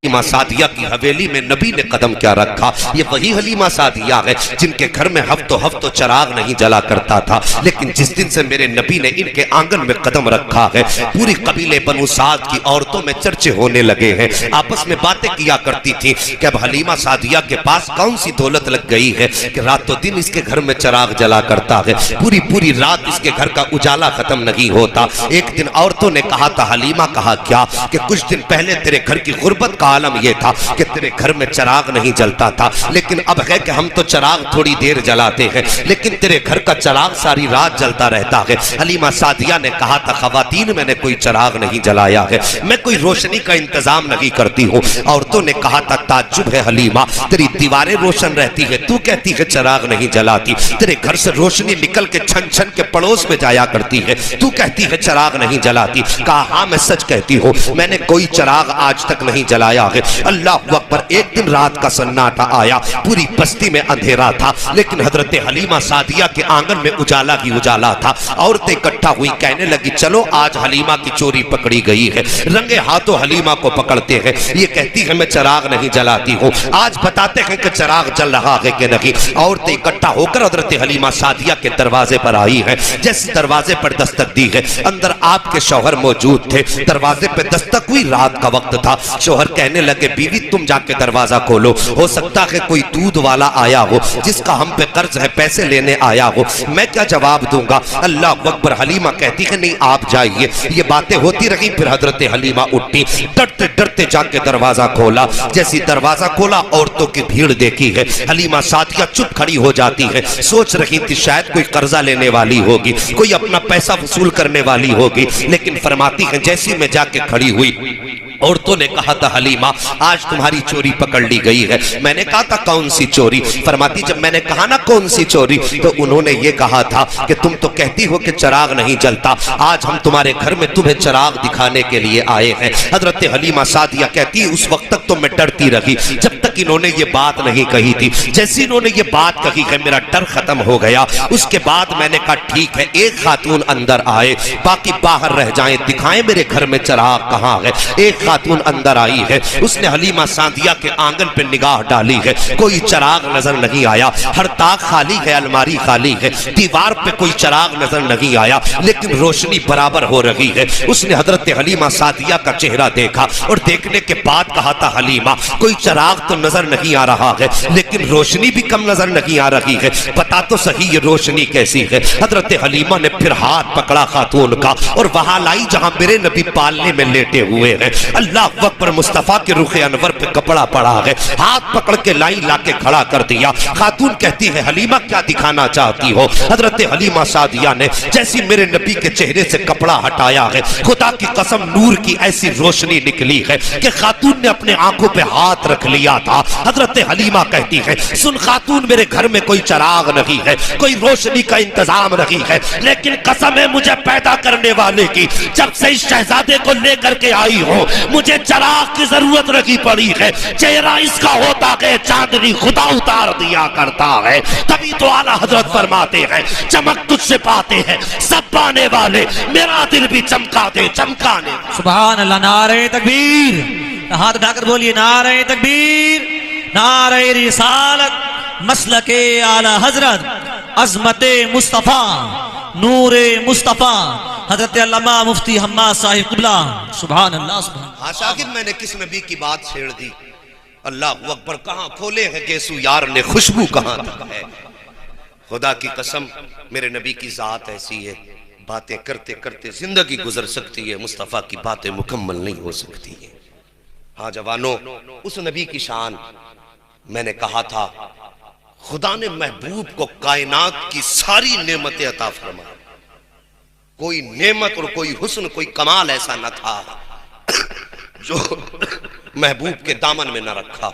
हलीमा सादिया की हवेली में नबी ने कदम क्या रखा। ये वही हलीमा सादिया है जिनके घर में हफ्तों चराग नहीं जला करता था, लेकिन जिस दिन से मेरे नबी ने इनके आंगन में कदम रखा है, पूरी कबीले बनु साद की औरतों में चर्चे होने लगे हैं। आपस में बातें किया करती थी कि अब हलीमा सादिया के पास कौन सी दौलत लग गई है कि रातों दिन इसके घर में चराग जला करता है, पूरी पूरी रात इसके घर का उजाला खत्म नहीं होता। एक दिन औरतों ने कहा था, हलीमा कहा क्या कि कुछ दिन पहले तेरे घर की गुर्बत का आलम यह था कि तेरे घर में चराग नहीं जलता था, लेकिन अब है कि हम तो चराग थोड़ी देर जलाते हैं, लेकिन तेरे घर का चराग सारी रात जलता रहता है। हलीमा सादिया ने कहा था, खवातीन मैंने कोई चराग नहीं जलाया है, मैं कोई रोशनी का इंतजाम नहीं करती हूँ। औरतों ने कहा था, ताज्जुब है हलीमा, तेरी दीवारें रोशन रहती है, तू कहती है चराग नहीं जलाती, तेरे घर से रोशनी निकल के छन छन के पड़ोस में जाया करती है, तू कहती है चराग नहीं जलाती। कहा हाँ मैं सच कहती हूँ, मैंने कोई चराग आज तक नहीं जलाया है। अल्लाह अकबर। एक दिन रात का सन्नाटा आया, पूरी बस्ती में अंधेरा था, लेकिन हजरत हलीमा सादिया के आंगन में उजाला ही उजाला था। औरतें इकट्ठा हुई, कहने लगी चलो आज हलीमा की चोरी पकड़ी गई है। रंगे हाथों हलीमा को पकड़ते हैं, ये कहती है मैं चराग नहीं जलाती हूँ, आज बताते हैं कि चराग जल रहा है कि नहीं। औरतें इकट्ठा होकर हजरत हलीमा सादिया के दरवाजे पर आई है। जैसे दरवाजे पर दस्तक दी है, अंदर आपके शौहर मौजूद थे। दरवाजे पर दस्तक हुई, रात का वक्त था। शौहर कहने लगे बीवी तुम जाके दरवाजा खोलो, हो सकता है कोई दूध वाला आया हो जिसका हम पे कर्ज है, पैसे लेने आया हो। मैं क्या जवाब दूंगा। अल्लाह अकबर। हलीमा कहती है नहीं आप जाइए। ये बातें होती रही, फिर हजरत हलीमा उठी, डरते डरते जाके दरवाजा खोला। जैसी दरवाजा खोला, औरतों की भीड़ देखी है। हलीमा सादिया चुप खड़ी हो जाती है, सोच रही थी शायद कोई कर्जा लेने वाली होगी, कोई अपना पैसा वसूल करने वाली होगी, लेकिन फरमाती है जैसी मैं जाके खड़ी हुई, औरतों ने कहा था हलीमा आज तुम्हारी चोरी पकड़ ली गई है। मैंने कहा था कौन सी चोरी। फरमाती जब मैंने कहा ना कौन सी चोरी, तो उन्होंने ये कहा था कि तुम तो कहती हो कि चराग नहीं जलता, आज हम तुम्हारे घर में तुम्हें चराग दिखाने के लिए आए हैं। हजरत हलीमा सादिया कहती है उस वक्त तक तो मैं डरती रही जब तक इन्होंने ये बात नहीं कही थी। जैसे इन्होंने ये बात कही है मेरा डर खत्म हो गया। उसके बाद मैंने कहा ठीक है, एक खातून अंदर आए, बाकी बाहर रह जाएं, दिखाएं मेरे घर में चराग कहाँ है। एक खातून अंदर आई है, उसने हलीमा सादिया के आंगन पे निगाह डाली है, कोई चराग नजर नहीं आया। हर ताक खाली है, अलमारी खाली है, दीवार पे कोई चराग नजर नहीं आया, लेकिन रोशनी बराबर हो रही है। उसने हजरत हलीमा सादिया का चेहरा देखा और देखने के बाद कहा था हलीमा कोई चराग तो नजर नहीं आ रहा है, लेकिन रोशनी भी कम नजर नहीं आ रही है, बता तो सही ये रोशनी कैसी है। हजरत हलीमा ने फिर हाथ पकड़ा खातून का और वहां लाई जहां मेरे नबी पालने में लेटे हुए हैं। अल्लाह अकबर। मुस्तफा के रुखे अनवर पे कपड़ा पड़ा है, हाथ पकड़ के लाई लाके खड़ा कर दिया। खातून कहती है हलीमा क्या दिखाना चाहती हो। हजरत हलीमा सादिया ने जैसी मेरे नबी के चेहरे से कपड़ा हटाया है, खुदा की कसम नूर की ऐसी रोशनी निकली है कि खातून ने अपने आंखों पे हाथ रख लिया था। हजरत हलीमा कहती है सुन खातून मेरे घर में कोई चराग नहीं है, कोई रोशनी का इंतजाम नहीं है, लेकिन कसम है मुझे पैदा करने वाले की, जब से इस शहजादे को लेकर के आई हो मुझे चराग की जरूरत नहीं पड़ी है। चेहरा इसका होता है चांदनी खुदा उतार दिया करता है। तभी तो आला हजरत फरमाते हैं चमक तुझसे पाते हैं सब पाने वाले, मेरा दिल भी चमका दे चमकाने। सुभान अल्लाह। नारे तकबीर, हाथ उठाकर बोलिए नारे तकबीर, नारे रिसालत, मसलके आला हजरत, अजमते मुस्तफा, नूरे मुस्तफा, हजरत अल्लामा मुफ्ती हम्माद साहिब क़िबला। सुभान अल्लाह सुभान। हाँ शागिद मैंने किस नबी की बात छेड़ दी। अल्लाह अकबर। कहाँ खोले हैं गेसू यार ने, खुशबू कहाँ तक है। खुदा की कसम मेरे नबी की जात ऐसी है, बातें करते करते जिंदगी गुजर सकती है, मुस्तफा की बातें मुकम्मल नहीं हो सकती है। हाँ जवानों, उस नबी की शान मैंने कहा था खुदा ने महबूब को कायनात की सारी नेमतें अता फरमाई, कोई नेमत और कोई हुस्न कोई कमाल ऐसा न था जो महबूब के दामन में न रखा।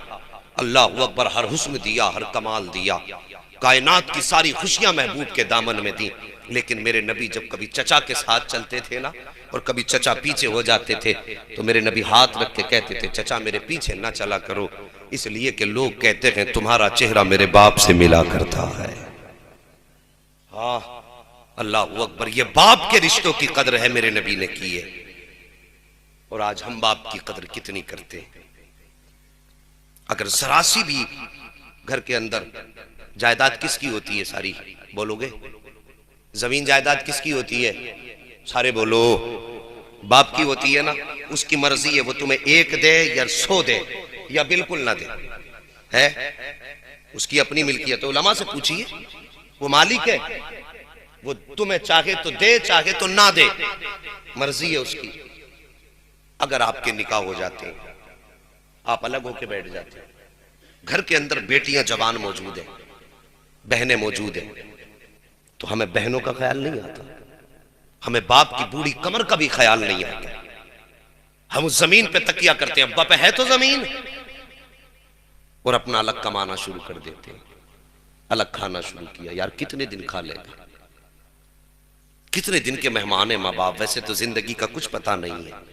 अल्लाह अकबर। हर हुस्न दिया, हर कमाल दिया, कायनात की सारी खुशियां महबूब के दामन में दी। लेकिन मेरे नबी जब कभी चचा के साथ चलते थे ना, और कभी चचा पीछे हो जाते थे, तो मेरे नबी हाथ रख के कहते थे चचा मेरे पीछे ना चला करो, इसलिए कि लोग कहते हैं तुम्हारा चेहरा मेरे बाप से मिला करता है। हाँ अल्लाह अकबर। ये बाप के रिश्तों की कदर है मेरे नबी ने की है, और आज हम बाप की कदर कितनी करते हैं। अगर जरासी भी घर के अंदर जायदाद किसकी होती है सारी, बोलोगे? जमीन जायदाद किसकी होती है? सारे बोलो। बाप की होती है ना, उसकी मर्जी है, वो तुम्हें 1 दे या 100 दे या बिल्कुल ना दे, है उसकी अपनी मिल्कियत है। उलमा से पूछिए, वो मालिक है, वो तुम्हें चाहे तो दे चाहे तो ना दे, मर्जी है उसकी। अगर आपके निकाह हो जाते हैं, आप अलग होके बैठ जाते हैं, घर के अंदर बेटियां जवान मौजूद है, बहनें मौजूद है, तो हमें बहनों का ख्याल नहीं आता, हमें बाप की बूढ़ी कमर का भी ख्याल नहीं आता। हम उस जमीन पे तकिया करते हैं, अब्बा पे है तो जमीन, और अपना अलग कमाना शुरू कर देते हैं। अलग खाना शुरू किया, यार कितने दिन खा लेगा, कितने दिन के मेहमान है माँ बाप। वैसे तो जिंदगी का कुछ पता नहीं है,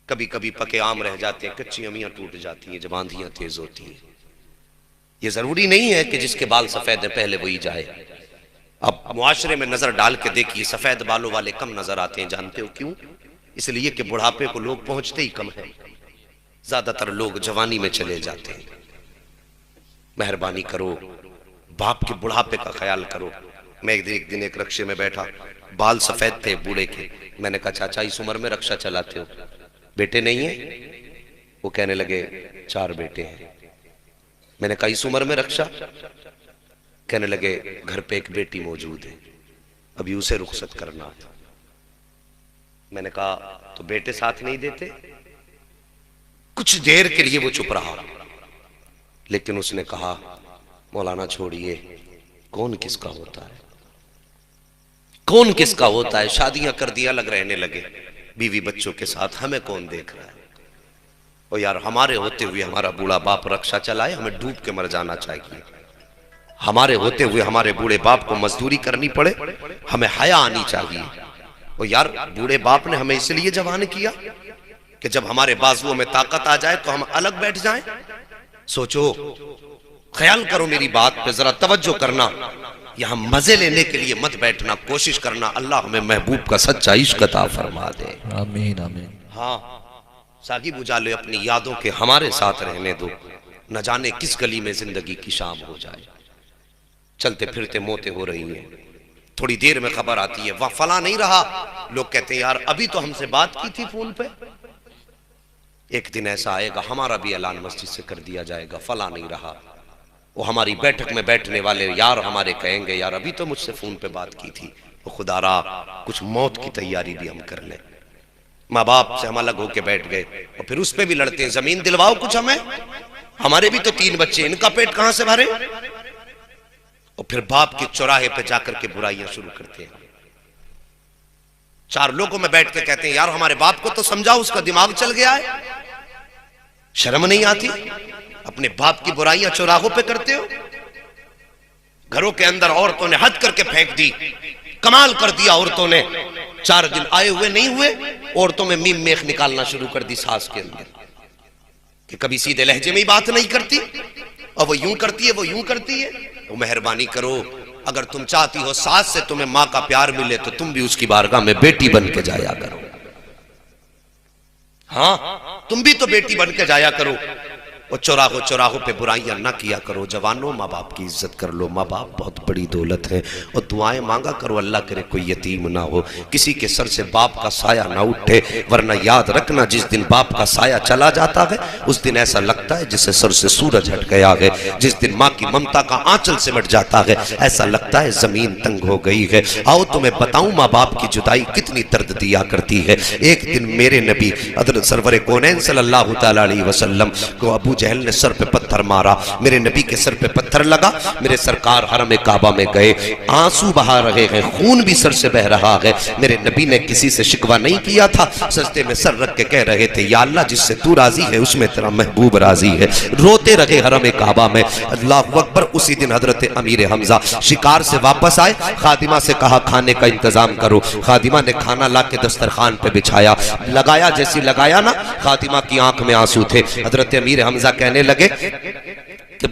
कभी कभी पके आम रह जाते हैं, कच्ची अमियां टूट जाती हैं जब आंधियां तेज होती हैं। ये जरूरी नहीं है कि जिसके बाल सफेद है पहले वही जाए। अब मुआशरे में नजर डाल के देखिए, सफेद बालों वाले कम नजर आते हैं। जानते हो क्यों? इसलिए कि बुढ़ापे को लोग पहुंचते ही कम है, ज्यादातर लोग जवानी में चले जाते हैं। मेहरबानी करो, बाप के बुढ़ापे का ख्याल करो। मैं एक दिन एक रक्शे में बैठा, बाल सफेद थे बूढ़े के। मैंने कहा, चाचा इस उम्र में रक्षा चलाते हो, बेटे नहीं है? वो कहने लगे 4 बेटे हैं। मैंने कहा इस उम्र में रक्षा? कहने लगे घर पे एक बेटी मौजूद है, अभी उसे रुखसत करना था। मैंने कहा तो बेटे साथ नहीं देते? कुछ देर के लिए वो चुप रहा, लेकिन उसने कहा मौलाना छोड़िए, कौन किसका होता है, कौन किसका होता है। शादियां कर दिया, अलग रहने लगे बीवी बच्चों के साथ, हमें कौन देख रहा है। और यार हमारे होते हुए हमारा बूढ़ा बाप रक्षा चलाए, हमें डूब के मर जाना चाहिए। हमारे होते हुए हमारे बूढ़े बाप को मजदूरी करनी पड़े, हमें हया आनी चाहिए। और यार बूढ़े बाप ने हमें इसलिए जवान किया कि जब हमारे बाजुओं में ताकत आ जाए तो हम अलग बैठ जाएं। सोचो, ख्याल करो मेरी बात पे जरा तवज्जो करना। यहां मजे लेने के लिए मत बैठना, कोशिश करना अल्लाह हमें महबूब का सच्चा इश्क अता फरमा दे। आमीन आमीन। हाँ सागिब उजाले अपनी यादों के हमारे साथ रहने दो, न जाने किस गली में जिंदगी की शाम हो जाए। चलते फिरते मौतें हो रही हैं, थोड़ी देर में खबर आती है वह फला नहीं रहा। लोग कहते हैं यार अभी तो हमसे बात की थी फोन पे। एक दिन ऐसा आएगा हमारा भी ऐलान मस्जिद से कर दिया जाएगा, फला नहीं रहा। वो हमारी बैठक में बैठने वाले यार हमारे कहेंगे यार अभी तो मुझसे फोन पे बात की थी। तो खुदारा कुछ मौत की तैयारी भी हम कर लें। माँ बाप से हम अलग होके बैठ गए और फिर उस पे भी लड़ते हैं, जमीन दिलवाओ कुछ हमें, हमारे भी तो 3 बच्चे, इनका पेट कहां से भरे। और फिर बाप के चौराहे पे जाकर के बुराइयां शुरू करते हैं। 4 लोगों में बैठ के कहते हैं यार हमारे बाप को तो समझाओ, उसका दिमाग चल गया है, शर्म नहीं आती? अपने बाप की बुराइयां चौराहों पे करते हो। घरों के अंदर औरतों ने हद करके फेंक दी, कमाल कर दिया औरतों ने। 4 दिन आए हुए नहीं हुए, औरतों में मीम मेख निकालना शुरू कर दी सास के अंदर, कि कभी सीधे लहजे में ही बात नहीं करती, और वो यूं करती है वो यूं करती है। तो मेहरबानी करो, अगर तुम चाहती हो सास से तुम्हें मां का प्यार मिले तो तुम भी उसकी बारगाह में बेटी बन के जाया करो। हाँ तुम भी तो बेटी बन के जाया करो, और चौराहों चौराहों पे बुराइयां ना किया करो। जवानों माँ बाप की इज्जत कर लो, माँ बाप बहुत बड़ी दौलत है। और दुआएं मांगा करो, अल्लाह करे कोई यतीम ना हो, किसी के सर से बाप का साया ना उठे। वरना याद रखना जिस दिन बाप का साया चला जाता है उस दिन ऐसा लगता है जिससे सर से सूरज हट गया है। जिस दिन माँ की ममता का आंचल सिमट जाता है ऐसा लगता है जमीन तंग हो गई है। आओ तुम्हें बताऊं माँ बाप की जुदाई कितनी दर्द दिया करती है। एक दिन मेरे नबी हज़रत सरवर कौनैन सल्लल्लाहु तआला अलैहि वसल्लम को अबू जहल ने सर पे पत्थर मारा। मेरे नबी के सर पे पत्थर लगा, मेरे सरकार हरम काबा में गए, आंसू बहा रहे हैं, खून भी सर से बह रहा है। मेरे नबी ने किसी से शिकवा नहीं किया था, सजदे में सर रख के कह रहे थे या अल्लाह जिससे तू राजी है उसमें तेरा महबूब राजी है। रोते रहे हरम काबा में। अल्लाहु अकबर। उसी दिन हजरत अमीर हमजा शिकार से वापस आए, खादिमा से कहा खाने का इंतजाम करो। खादिमा ने खाना ला के दस्तरखान पे बिछाया, लगाया, जैसी लगाया ना खादिमा की आंख में आंसू थे। हजरत अमीर हमजा कहने लगे कि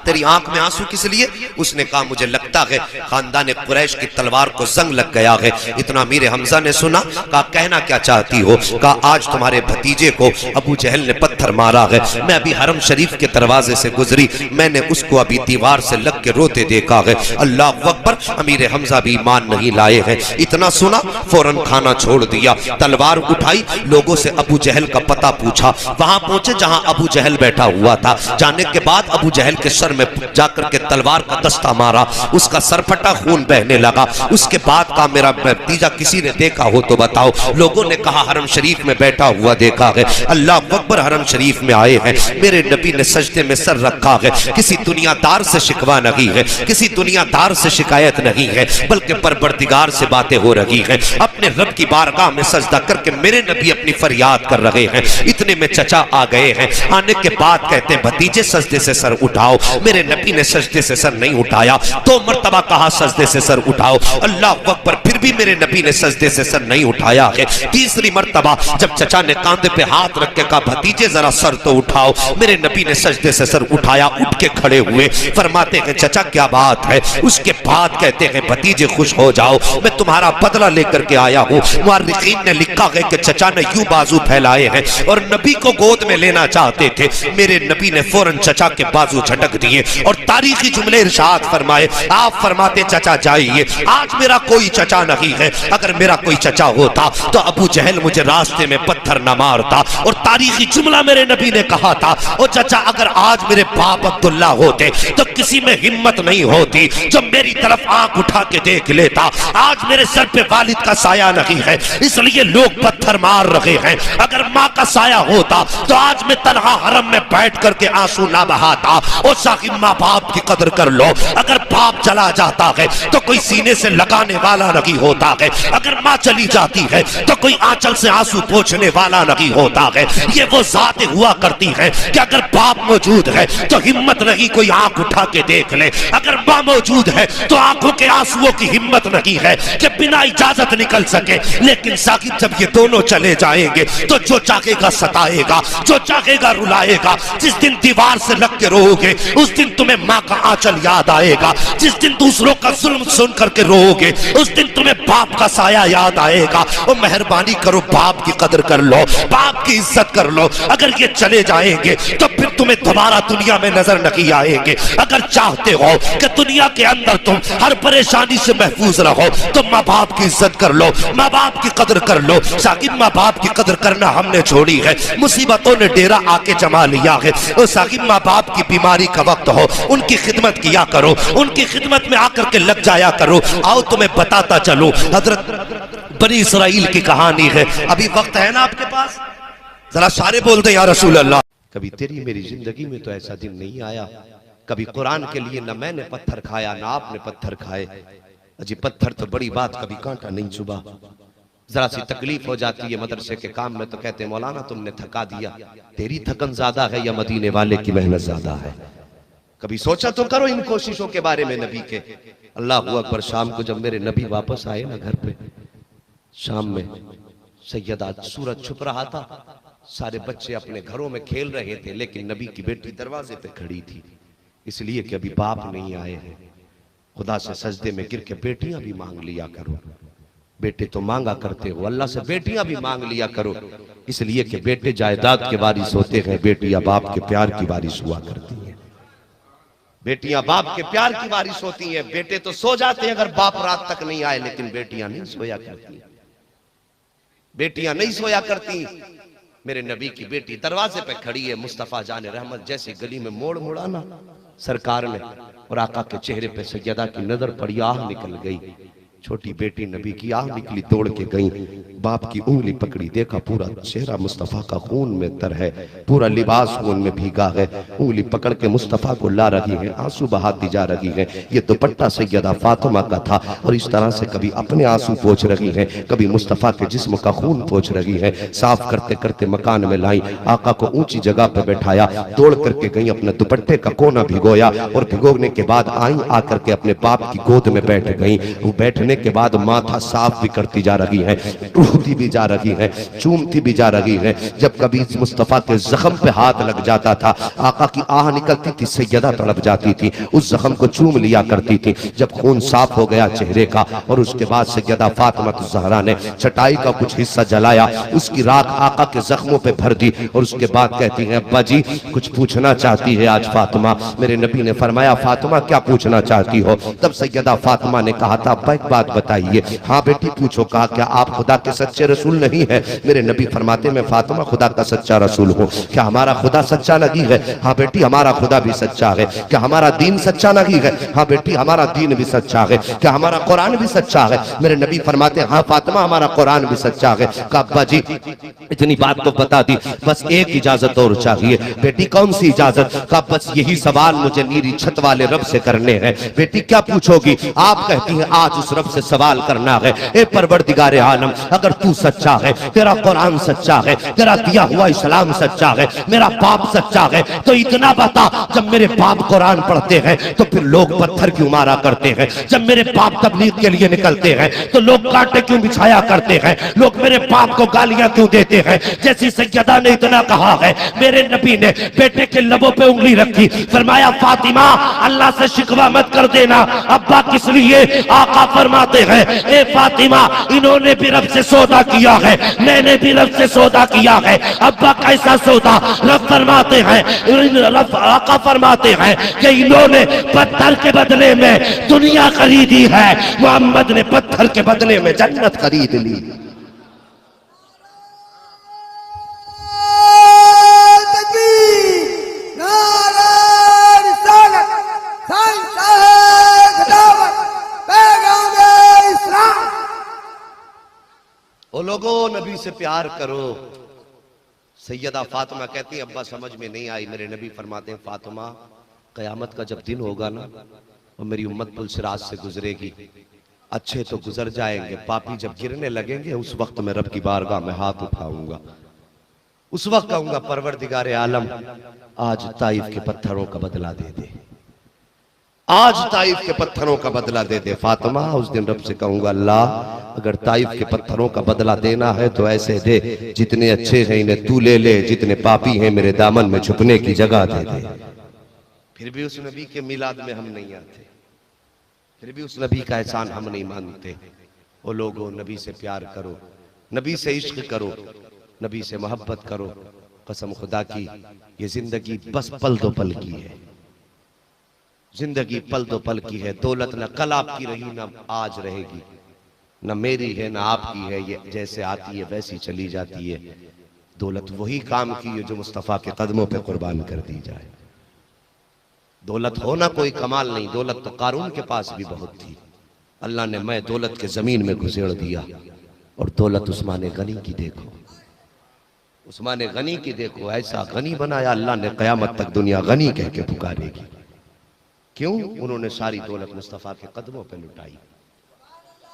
तेरी आंख में आंसू किस लिए? उसने कहा मुझे लगता है खानदान कुरैश की तलवार को जंग लग गया है। इतना मीर हमजा ने सुना, कहा कहना क्या चाहती हो? कहा आज तुम्हारे भतीजे को अबू जहल ने पत्थर मारा है। मैं अभी हरम शरीफ के दरवाजे से गुजरी, मैंने उसको अभी दीवार से लग के रोते देखा है। अल्लाह अकबर, अमीर हमजा भी ईमान नहीं लाए हैं। इतना सुना फौरन खाना छोड़ दिया, तलवार उठाई, लोगों से अबू जहल का पता पूछा। वहां पहुंचे जहां अबू जहल बैठा हुआ था। जाने के बाद अबू जहल के सर में जाकर के तलवार का दस्ता मारा, उसका सर फटा, खून बहने लगा। उसके बाद का मेरा भतीजा किसी ने देखा हो तो बताओ। लोगों ने कहा हरम शरीफ में बैठा हुआ देखा है। अल्लाह अकबर, हरम शरीफ में आए हैं, मेरे नबी ने सजदे में सर रखा है। किसी दुनियादार से शिकवा नहीं है, किसी दुनियादार से शिकायत नहीं है, बल्कि परवरदिगार से बातें हो रही है। अपने रब की बारगाह में सजदा करके मेरे नबी अपनी फरियाद कर रहे हैं। इतने में चचा आ गए हैं। आने के बाद कहते हैं भतीजे सजदे से सर उठाओ। मेरे नबी ने सजदे से सर नहीं उठाया। 2 मरतबा कहा सजदे से सर उठाओ। अल्लाह अकबर, फिर भी मेरे नबी ने सजदे से सर नहीं उठाया है। तीसरी मरतबा जब चचा ने कांधे पे हाथ रख के कहा भतीजे जरा सर तो उठाओ, मेरे नबी ने सजदे से सर उठाया, उठ के खड़े हुए। फरमाते हैं चचा क्या बात है? उसके बाद कहते हैं भतीजे खुश हो जाओ, मैं तुम्हारा बदला लेकर के आया हूँ। मुअर्रिखीन ने लिखा है कि चचा ने यूं बाजू फैलाए हैं और नबी को गोद में लेना चाहते थे। मेरे नबी ने फौरन चचा के बाजू झटक दिए और तारीखी जुमले इरशाद फरमाए। आप फरमाते चचा जाइए, आज मेरा कोई चचा नहीं है। अगर मेरा कोई चचा होता तो अबू जहल मुझे रास्ते में पत्थर न मारता। और तारीखी जुमला मेरे नबी ने कहा था, ओ चचा अगर आज मेरे बाप अब्दुल्ला होते तो किसी में हिम्मत नहीं होती जो मेरी तरफ आंख उठा के देख लेता। आज मेरे सर पे वालिद का साया नहीं है, इसलिए लोग पत्थर मार रहे हैं। अगर माँ का साया होता तो आज मैं तन्हा हरम में बैठ करके आंसू ना बहाता। और साकिब माँ बाप की कदर कर लो, अगर बाप चला जाता है तो कोई सीने से लगाने वाला नहीं होता है। अगर माँ चली जाती है तो कोई आंचल से आंसू पोंछने वाला नहीं होता है। ये वो जातें हुआ करती है कि अगर बाप मौजूद है तो हिम्मत नहीं कोई आंख उठा के देख ले। अगर माँ मौजूद है तो आंखों के आंसुओं की हिम्मत नहीं है कि बिना इजाजत निकल सके। लेकिन साकिब जब ये दोनों चले जाएंगे तो जो चाहेगा सताएगा, जो चाहेगा रुलाएगा। जिस दिन दीवार से लग के रोओगे उस दिन तुम्हें माँ का आंचल याद आएगा। जिस दिन दूसरों का जुल्म सुन करके रोओगे उस दिन तुम्हें बाप का साया याद आएगा। और मेहरबानी करो, बाप की कदर कर लो, बाप की इज्जत कर लो। अगर ये चले जाएंगे तो फिर तुम्हें दोबारा दुनिया में नजर नहीं आएंगे। अगर चाहते हो कि दुनिया के अंदर तुम हर परेशानी से महफूज रहो तो माँ बाप की इज्जत कर लो, माँ बाप की कदर कर लो। साकिब माँ बाप की कदर करना हमने छोड़ी है, मुसीबतों ने डेरा आके जमा लिया है। और साकिब माँ बाप की बीमारी का वक्त हो उनकी खिदमत किया करो, उनकी खिदमत में आकर के लग जाया करो। आओ तुम्हें बताता चलो, हजरत बनी इसराइल की कहानी है। अभी वक्त है ना आपके पास? जरा सारे बोलते हैं या रसूल अल्लाह। कभी तेरी मेरी जिंदगी में तो ऐसा दिन नहीं आया, कभी कुरान के लिए न मैंने पत्थर खाया ना आपने पत्थर खाए। अजी पत्थर तो बड़ी बात, कभी कांटा नहीं चुभा। जरा सी तकलीफ हो जाती है मदरसे के काम में तो कहते हैं मौलाना तुमने थका दिया। तेरी थकन ज्यादा है या मदीने वाले की मेहनत ज्यादा है? कभी सोचा तो करो इन कोशिशों के बारे में नबी के। अल्लाह अकबर, शाम को जब मेरे नबी वापस आए ना घर पे, शाम में सैयदा सूरज छुप रहा था, सारे बच्चे अपने घरों में खेल रहे थे, लेकिन नबी की बेटी दरवाजे पे खड़ी थी, इसलिए कि अभी बाप नहीं आए हैं। खुदा से सजदे में गिर के बेटियां भी मांग लिया करो। बेटे तो मांगा करते हो, अल्लाह से बेटियां भी मांग लिया करो, इसलिए कि बेटे जायदाद के वारिस होते हैं, बेटियां बाप के प्यार की वारिस हुआ करती हैं। बेटियां बाप के प्यार की वारिस होती हैं। बेटे तो सो जाते हैं अगर बाप रात तक नहीं आए, लेकिन बेटियां नहीं सोया करती, बेटियां नहीं सोया करती। मेरे नबी की बेटी दरवाजे पे खड़ी है, मुस्तफा जान रहमत जैसे गली में मोड़ मुड़ा ना सरकार ने, और आका के चेहरे पे सैयदा की नजर पड़ी, आह निकल गई। छोटी बेटी नबी की आह निकली, दौड़ के गई, बाप की उंगली पकड़ी, देखा पूरा चेहरा मुस्तफा का खून में तर है, पूरा लिबास खून में भीगा है। उंगली पकड़ के मुस्तफा को ला रही है, आंसू बहाती जा रही है। ये दुपट्टा सैयदा फातिमा का था, और इस तरह से कभी अपने आंसू पोंछ रही है, कभी मुस्तफा के जिस्म का खून पोंछ रही है। साफ करते करते मकान में लाई, आका को ऊंची जगह पर बैठाया, दौड़ करके गई, अपने दुपट्टे का कोना भिगोया, और भिगोने के बाद आई, आकर के अपने बाप की गोद में बैठ गई। वो बैठने कहने के बाद माथा साफ भी करती जा रही है, टूटती भी जा रही है, चूमती भी जा रही है। जब कभी इस मुस्तफ़ा के जख्म पे हाथ लग जाता था, आका की आह निकलती थी, सैयदा तड़प जाती थी, उस जख्म को चूम लिया करती थी। जब खून साफ हो गया चेहरे का और उसके बाद सैयदा फातिमा ज़हरा ने चटाई का कुछ हिस्सा जलाया, उसकी राख आका के जख्मों पे भर दी और उसके बाद कहती है, अब्बा जी कुछ पूछना चाहती है आज फातिमा। मेरे नबी ने फरमाया, फातिमा क्या पूछना चाहती हो? तब सैयदा फातिमा ने कहा था, अब्बा एक बात बताइए। हाँ बेटी पूछो। कहा, क्या आप खुदा के सच्चे रसूल नहीं है? मेरे नबी फरमाते, मैं फातिमा खुदा का सच्चा रसूल हूँ। क्या हमारा खुदा सच्चा नहीं है? हाँ बेटी हमारा खुदा भी सच्चा है। क्या हमारा दीन सच्चा नहीं है? हाँ बेटी हमारा दीन भी सच्चा है। क्या हमारा कुरान भी सच्चा है? मेरे नबी फरमाते, हाँ फातिमा हमारा कुरान भी सच्चा है। कहा, अब्बा जी इतनी बात तो बता दी, बस एक इजाजत और चाहिए। बेटी कौन सी इजाजत? कहा, बस यही सवाल मुझे नीली छत वाले रब से करने हैं। बेटी क्या पूछोगी? आप कहती हैं आज उस रब से सवाल करना है। ए परवरदिगारे आलम, अगर तू सच्चा है, तेरा कुरान सच्चा है, तेरा दिया हुआ इस्लाम सच्चा है, मेरा बाप सच्चा है, तो इतना बता, जब मेरे बाप कुरान पढ़ते हैं तो फिर लोग पत्थर क्यों मारा करते हैं? जब मेरे बाप तबलीग के लिए निकलते हैं तो लोग कांटे क्यों बिछाया करते हैं? लोग मेरे बाप को गालियां क्यों देते हैं? जैसी सैयदा ने इतना कहा है, मेरे नबी ने बेटे के लबों पे उंगली रखी, फरमाया, फातिमा अल्लाह से शिकवा मत कर देना। अब्बा किस लिए? आका फरमाते हैं, ए फातिमा इन्होंने भी रब से सौदा किया है, मैंने भी रब से सौदा किया है। अब्बा कैसा सौदा? रब फरमाते हैं, आका फरमाते हैं कि इन्होंने पत्थर के बदले में दुनिया खरीदी है, मोहम्मद ने पत्थर के बदले में जन्नत खरीद ली। ओ लोगों नबी से प्यार करो। सैयदा फातिमा कहती है, अब्बा समझ में नहीं आई। मेरे नबी फरमाते हैं, फातिमा कयामत का जब दिन होगा ना और मेरी उम्मत पुल सिरात से गुजरेगी, अच्छे तो गुजर जाएंगे, पापी जब गिरने लगेंगे, उस वक्त मैं रब की बारगाह में हाथ उठाऊंगा। उस वक्त कहूंगा, परवरदिगारे आलम आज ताइफ के पत्थरों का बदला दे दे, आज ताइफ के पत्थरों का बदला दे दे। फातिमा उस दिन रब से कहूंगा, अल्लाह अगर ताइफ के पत्थरों का बदला देना है तो ऐसे दे, जितने अच्छे हैं इन्हें तू ले ले, जितने पापी हैं मेरे दामन में छुपने की जगह दे दे। फिर भी उस नबी के मिलाद में हम नहीं आते, फिर भी उस नबी का एहसान हम नहीं मानते। वो लोगों नबी से प्यार करो, नबी से इश्क करो, नबी से मोहब्बत करो। कसम खुदा की ये जिंदगी बस पल दो पल की है, जिंदगी पल दो पल की है। दौलत न कल आपकी रही न आज रहेगी, न मेरी है न आपकी है, ये जैसे आती है वैसी चली जाती है। दौलत वही काम की है जो मुस्तफ़ा के कदमों पे कुर्बान कर दी जाए। दौलत होना कोई कमाल नहीं, दौलत तो कारून के पास भी बहुत थी। अल्लाह ने मैं दौलत के जमीन में घुसेड़ दिया। और दौलत उस्मान गनी की देखो, उस्मान गनी की देखो, ऐसा गनी बनाया अल्लाह ने, कयामत तक दुनिया गनी कह के पुकारेगी। क्यों? उन्होंने सारी दौलत मुस्तफ़ा के कदमों पे लुटाई।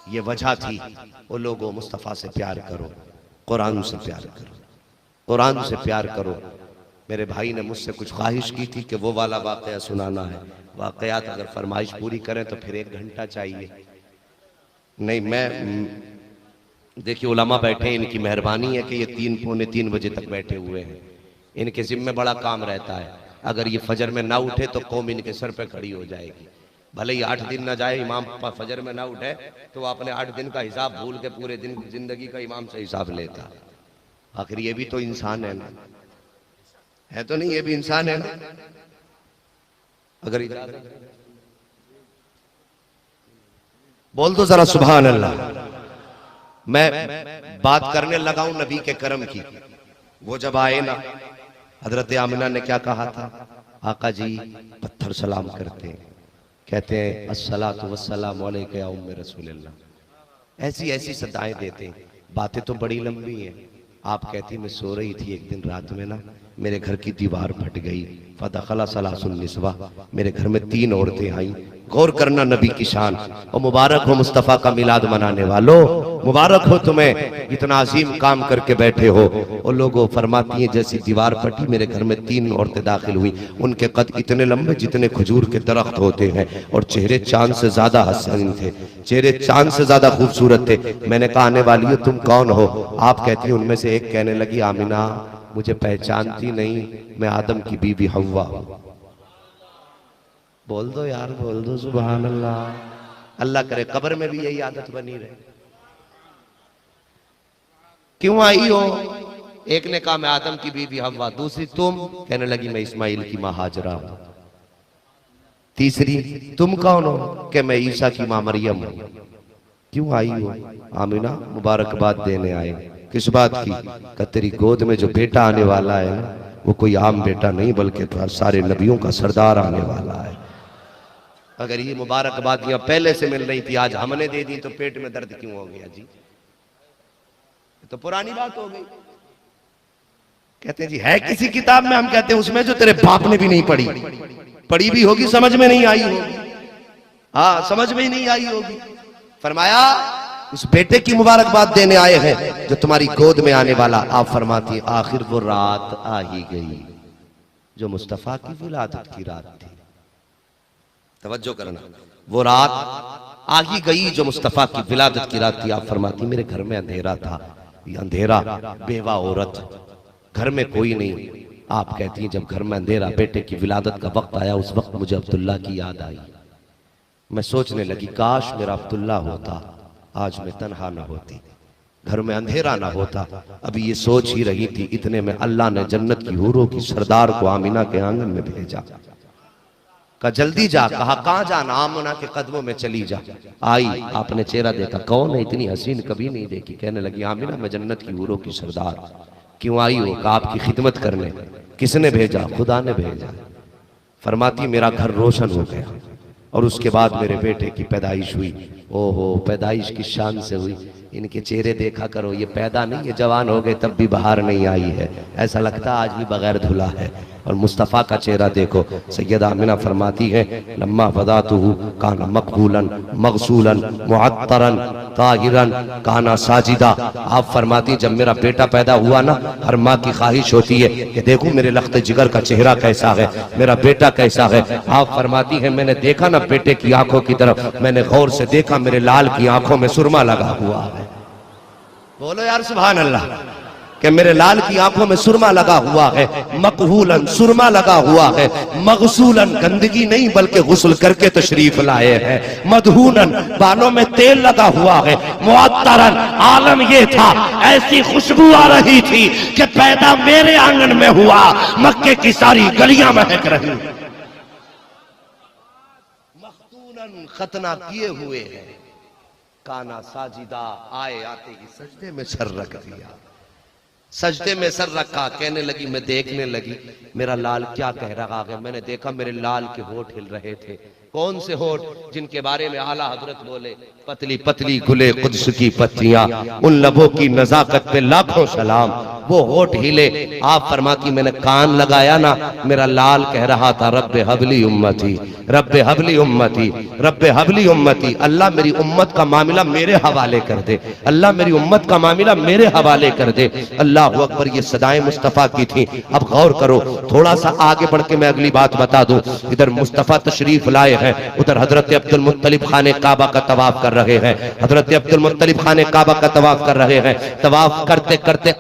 ये वजह थी। वो लोगों मुस्तफ़ा से प्यार करो, कुरान से प्यार करो, कुरान से प्यार करो। मेरे भाई ने मुझसे कुछ ख्वाहिश की थी कि वो वाला वाक़या सुनाना है। वाक़यात अगर फरमाइश पूरी करें तो फिर 1 घंटा चाहिए। नहीं, मैं देखिए उलमा बैठे, इनकी मेहरबानी है कि ये 3 पौने 3 बजे तक बैठे हुए हैं। इनके जिम्मे बड़ा काम रहता है। अगर ये फजर में ना उठे तो कौम इनके सर पे खड़ी हो जाएगी। भले ही 8 दिन ना जाए, इमाम फजर में ना उठे तो अपने 8 दिन का हिसाब भूल के पूरे दिन जिंदगी का इमाम से हिसाब लेता। आखिर ये भी तो इंसान है ना, है तो नहीं? ये भी इंसान है ना। अगर बोल दो जरा सुभान अल्लाह। मैं बात करने लगा हूं नबी के करम की। वो जब आए ना, हजरत आमिना ने क्या कहा था? आका जी पत्थर सलाम करते हैं, कहते हैं अस्सलातु वस्सलामु अलैका या उम्मे रसूलिल्लाह। ऐसी ऐसी सदाएं देते हैं। बातें तो बड़ी लंबी हैं। आप कहती मैं सो रही थी एक दिन रात में ना, मेरे घर की दीवार फट गई। फदखला सलासुन निस्वा, मेरे घर में 3 औरतें आईं। गौर करना नबी की शान। और मुबारक हो मुस्तफ़ा का मिलाद मनाने वालों, मुबारक हो तुम्हें, इतना अजीम काम करके बैठे हो। और लोगों फरमाती हैं जैसी दीवार फटी मेरे घर में 3 औरतें दाखिल हुई। उनके कद इतने लंबे जितने खजूर के दरख्त होते हैं और चेहरे चांद से ज्यादा हसीन थे, चेहरे चांद से ज्यादा खूबसूरत थे। मैंने कहा आने वाली हो, तुम कौन हो? आप कहती हैं, उनमें से एक कहने लगी आमिना मुझे पहचानती नहीं, मैं आदम की बीवी हव्वा हूं। बोल दो यार, बोल दो सुभान अल्लाह। अल्लाह करे कब्र में भी यही आदत बनी रहे। क्यों आई हो? एक ने कहा मैं आदम की बीवी हव्वा, दूसरी तुम, कहने लगी मैं इस्माइल की मां हाजरा हूं। तीसरी तुम कौन हो? कि मैं ईसा की मां मरियम हूं। क्यों आई हो? आमिना मुबारकबाद देने आए। किस बात की? कि तेरी गोद में जो बेटा आने वाला है ना, वो कोई आम बेटा नहीं बल्कि सारे नबियों का सरदार आने वाला है। अगर ये मुबारकबादियां पहले से मिल रही थी, आज हमने दे दी, तो पेट में दर्द क्यों हो गया जी? तो पुरानी बात हो गई। कहते हैं जी है किसी किताब में, हम कहते हैं उसमें जो तेरे बाप ने भी नहीं पढ़ी, पढ़ी भी होगी समझ में नहीं आई होगी। हाँ समझ में ही नहीं आई होगी। फरमाया उस बेटे की मुबारकबाद देने आए हैं जो तुम्हारी गोद में आने वाला। आप फरमाती हैं आखिर वो रात आ ही गई जो मुस्तफा की विलादत की रात थी। तवज्जो करना, वो रात आ ही गई जो मुस्तफा की विलादत की रात थी। आप फरमाती मेरे घर में अंधेरा था, ये अंधेरा, बेवा औरत, घर में कोई नहीं। आप कहती हैं जब घर में अंधेरा, बेटे की विलादत का वक्त आया, उस वक्त मुझे अब्दुल्ला की याद आई। मैं सोचने लगी काश मेरा अब्दुल्ला होता, आज मैं तन्हा ना होती, घर में अंधेरा ना होता। अभी ये सोच ही रही थी, इतने में अल्लाह ने जन्नत की हूरों की सरदार को आमिना के आंगन में भेजा। कहा जल्दी जा। कहा कहां जाना? आमिना के कदमों में चली जा। आई, आपने चेहरा देखा, कौन है? इतनी हसीन कभी नहीं देखी। कहने लगी आमिना मैं जन्नत की हूरों की सरदार। क्यों आई हो? कहा आपकी खिदमत करने। किसने भेजा? खुदा ने भेजा। फरमाती मेरा घर रोशन हो गया और उसके बाद मेरे बेटे की पैदाइश हुई। ओहो, पैदाइश की शान से हुई। इनके चेहरे देखा करो, ये पैदा नहीं, ये जवान हो गए तब भी बाहर नहीं आई है, ऐसा लगता आज भी बगैर धुला है। और मुस्तफ़ा का चेहरा देखो। सैयदा आमिना फरमाती है लम्मा वदातुहु काना मकबूलन मगसूलन मुअत्तरन ताहिरन काना साजिदा। आप फरमाती जब मेरा बेटा पैदा हुआ ना, हर माँ की ख्वाहिश होती है कि देखो मेरे लख्ते जिगर का चेहरा कैसा है, मेरा बेटा कैसा है। आप फरमाती है मैंने देखा ना बेटे की आंखों की तरफ, मैंने गौर से देखा मेरे लाल की आंखों में सुरमा लगा हुआ है। बोलो यार सुभान अल्लाह। कि मेरे लाल की आंखों में सुरमा लगा हुआ है, मकहूलन सुरमा लगा हुआ है, मगसूलन गंदगी नहीं बल्कि गुस्ल करके तशरीफ लाए हैं, मदहूनन बालों में तेल लगा हुआ है, मुअत्तरन आलम ये था ऐसी खुशबू आ रही थी कि पैदा मेरे आंगन में हुआ, मक्के की सारी गलियां महक रही। मख्तूनन खतना किए हुए हैं, काना साजिदा आए आते ही सजदे में सर रख दिया, सजदे में सर रखा। कहने लगी मैं देखने लगी मेरा लाल क्या कह रहा है। मैंने देखा मेरे लाल के होठ हिल रहे थे। कौन से होठ? जिनके बारे में आला हजरत बोले पतली पतली गुले कुद्स की पत्तियां, उन लबों की नजाकत पे लाखों सलाम। वो होठ हिले। आप फरमाती मैंने कान लगाया ना, मेरा लाल कह रहा था रब्बे हबली उम्मती, रब्बे हबली उम्मती, रब्बे हबली उम्मती। अल्लाह मेरी उम्मत का मामला मेरे हवाले कर दे, अल्लाह मेरी उम्मत का मामला मेरे हवाले कर दे। अल्लाह अकबर। ये सदाएं मुस्तफ़ा की थी। अब गौर करो, थोड़ा सा आगे बढ़ के मैं अगली बात बता दूं। इधर मुस्तफ़ा तशरीफ लाए हैं, उधर हजरत अब्दुल मुत्तलिब खाने काबा का तवाफ कर रहे हैं। हजरत अब्दुल मुत्तलिब खाने काबा का तवाफ कर रहे हैं। तवाफ करते करते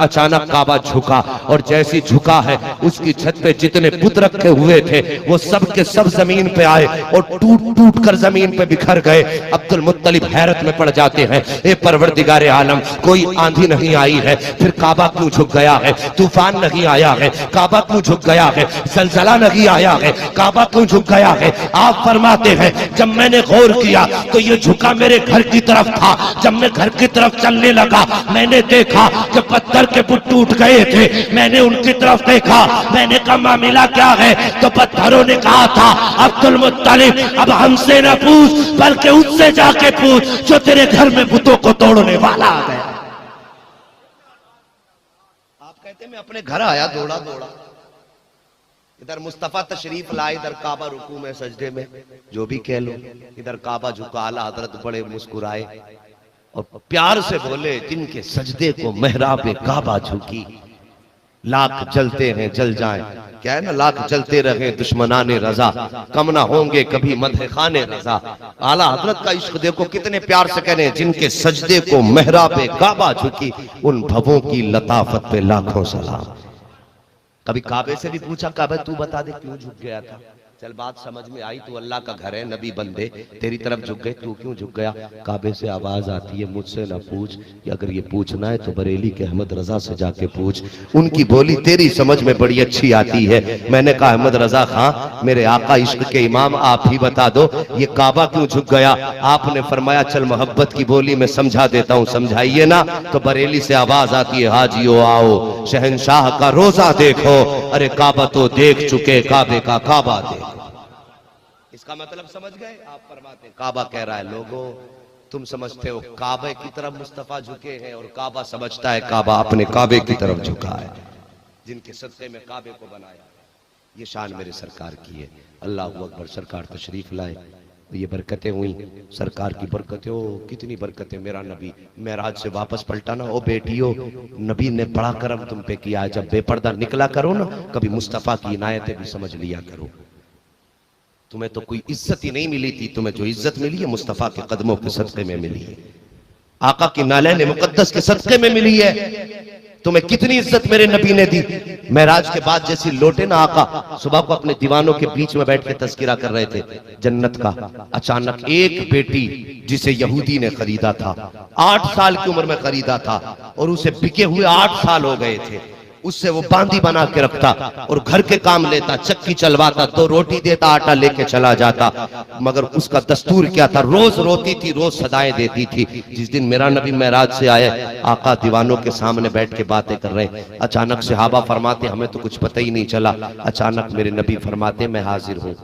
अचानक काबा झुका, और जैसी झुका है उसकी छत पे जितने बुत रखे हुए थे वो सब के सब जमीन पे आए और टूट टूट कर जमीन पे बिखर गए। अब्दुल मुत्तलिब हैरत में पड़ जाते हैं, ए परवरदिगारे आलम, कोई आंधी नहीं आई है, फिर काबा क्यों झुक गया है? तूफान नहीं आया है, काबा क्यों झुक गया है? जलजला नहीं आया है, काबा क्यों झुक गया है? आप फरमाते हैं जब मैंने गौर किया तो ये झुका मेरे घर की तरफ था। जब मैं घर की तरफ चलने लगा मैंने देखा कि पत्थर के बुत टूट गए थे। मैंने उनकी तरफ देखा, मैंने कहा मामला क्या है? तो पत्थरों ने कहा था अब्दुल मुत्तलिब अब हमसे न पूछ बल्कि उससे जाके पूछ जो तेरे घर में बुतों को तोड़ने वाला आ गया। रास्ते में अपने घर आया दौड़ा दौड़ा, इधर मुस्तफा तशरीफ लाए, इधर काबा रुकू में सजदे में, जो भी कह लो, इधर काबा झुका, आला हजरत बड़े मुस्कुराए और प्यार से बोले, जिनके सजदे को मेहराब काबा झुकी, लाख जलते हैं जल जाएं, क्या है ना, लाख जलते रहे दुश्मनाने रजा, कम ना होंगे कभी मदह खाने रजा। आला हजरत का इश्क देखो कितने प्यार से कह रहे हैं, जिनके सजदे को मेहराब काबा झुकी, उन भवों की लताफत पे लाखों सलाम। कभी काबे से भी पूछा, काबे तू बता दे क्यों झुक गया था? चल बात समझ में आई, तू अल्लाह का घर है, नबी बंदे तेरी तरफ झुक गए, तू क्यों झुक गया? काबे से आवाज आती है, मुझसे ना पूछ, कि अगर ये पूछना है तो बरेली के अहमद रजा से जाके पूछ। उनकी बोली तेरी समझ में बड़ी अच्छी आती है। मैंने कहा अहमद रजा खां, मेरे आका इश्क के इमाम, आप ही बता दो ये काबा क्यों झुक गया? आपने फरमाया चल मोहब्बत की बोली में समझा देता हूँ, समझाइए ना। तो बरेली से आवाज आती है, हाजियो आओ शहनशाह का रोजा देखो, अरे काबा तो देख चुके, काबे का काबा देखो। इसका मतलब समझ गए? आप फरमाते हैं काबा कह रहा है, लोगों तुम समझते हो काबे की तरफ मुस्तफा झुके हैं, और काबा समझता है काबा अपने काबे की तरफ झुका है, जिनके सदक़े में काबे को बनाया। ये शान मेरे सरकार की है। अल्लाह अकबर। सरकार तशरीफ लाए, ये बरकतें हुई, सरकार की बरकतें, ओ कितनी बरकतें। मेरा नबी मेराज से वापस पलटा ना, ओ बेटियों नबी ने बड़ा करम तुम पे किया है, जब बेपर्दा निकला करो ना, कभी मुस्तफा की इनायतें भी समझ लिया करो। तुम्हें तो कोई इज्जत ही नहीं मिली थी, तुम्हें जो इज्जत मिली है मुस्तफा के कदमों के सदक़े में मिली है, आका की नालैन मुक़द्दस के सदक़े में मिली है। तुम्हें कितनी इज्जत मेरे नबी ने दी। मेराज के बाद जैसी लौटे ना आका, सुबह को अपने दीवानों के बीच में बैठ के तज़किरा कर रहे थे जन्नत का, अचानक एक बेटी जिसे यहूदी ने खरीदा था, 8 साल की उम्र में खरीदा था, और उसे बिके हुए 8 साल हो गए थे, उससे वो बांदी बना के रखता और घर के काम लेता, चक्की चलवाता, 2 रोटी देता, आटा लेके चला जाता। मगर उसका दस्तूर क्या था, रोज रोती थी, रोज सदाएं देती थी। जिस दिन मेरा नबी मेराज से आए, आका दीवानों के सामने बैठ के बातें कर रहे हैं, अचानक सहाबा फरमाते हमें तो कुछ पता ही नहीं चला। अचानक मेरे नबी फरमाते मैं हाजिर हूँ,